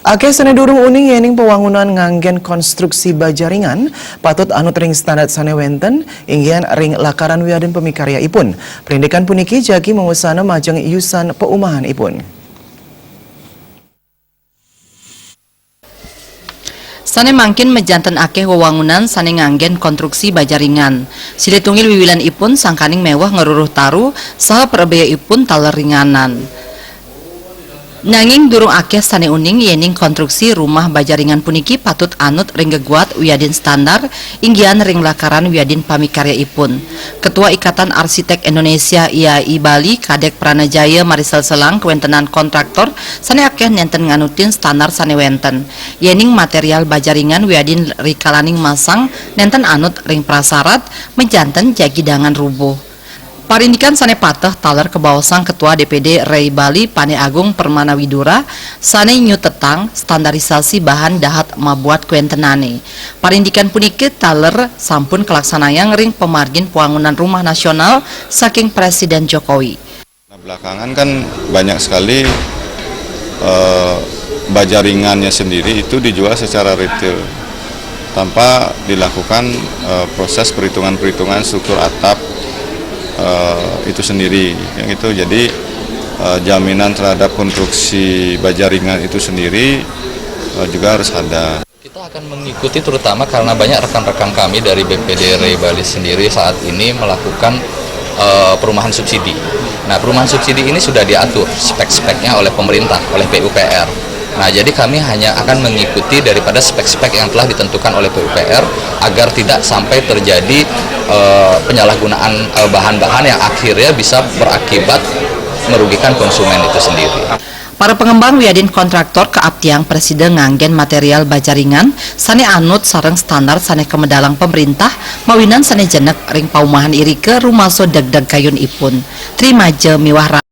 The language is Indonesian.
Akeh sane durung uning yening pewangunan nganggen konstruksi bajaringan patut anut ring standar sane wenten inggian ring lakaran wiaden pemikarya ipun. Perindikan puniki jagi mengusana majeng yusan peumahan ipun. Sane mangkin mejanten akeh wewangunan sane nganggen konstruksi bajaringan. Silitungil wiwilan ipun sangkaning mewah ngeruruh taru saha perebaya ipun taler ringanan. Nanging durung akeh sane uning yening konstruksi rumah bajaringan puniki patut anut ring geguat wiadin standar inggian ring lakaran wiadin pamikarya ipun. Ketua Ikatan Arsitek Indonesia IAI Bali Kadek Pranajaya Marisel Selang kewentenan kontraktor sane akeh nenten nganutin standar sane wenten. Yening material bajaringan wiadin rikalaning masang nenten anut ring prasarat menjanten jagidangan rubuh. Parindikan sane pateh taler kebawasang Ketua DPD Rei Bali Pane Agung Permana Widura sane nyu tetang standarisasi bahan dahat mabuat kuentenane. Parindikan puniki taler sampun kelaksanayang ring pemargin pembangunan rumah nasional saking Presiden Jokowi. Nah, belakangan kan banyak sekali bajaringannya sendiri itu dijual secara retail tanpa dilakukan proses perhitungan struktur atap itu sendiri, yang itu jadi jaminan terhadap konstruksi bajaringan itu sendiri juga harus ada. Kita akan mengikuti terutama karena banyak rekan-rekan kami dari BPD Rei Bali sendiri saat ini melakukan perumahan subsidi. Nah, perumahan subsidi ini sudah diatur spek-speknya oleh pemerintah, oleh PUPR. Nah, jadi kami hanya akan mengikuti daripada spek-spek yang telah ditentukan oleh PUPR agar tidak sampai terjadi penyalahgunaan bahan-bahan yang akhirnya bisa berakibat merugikan konsumen itu sendiri. Para pengembang wiadin kontraktor keaptiang presiden nganggen material bajaringan sane anut sareng standar sane kemedalang pemerintah mawinan sane jenek ring paumahan iri ke rumaso deg-deg kayun ipun. Terima je miwah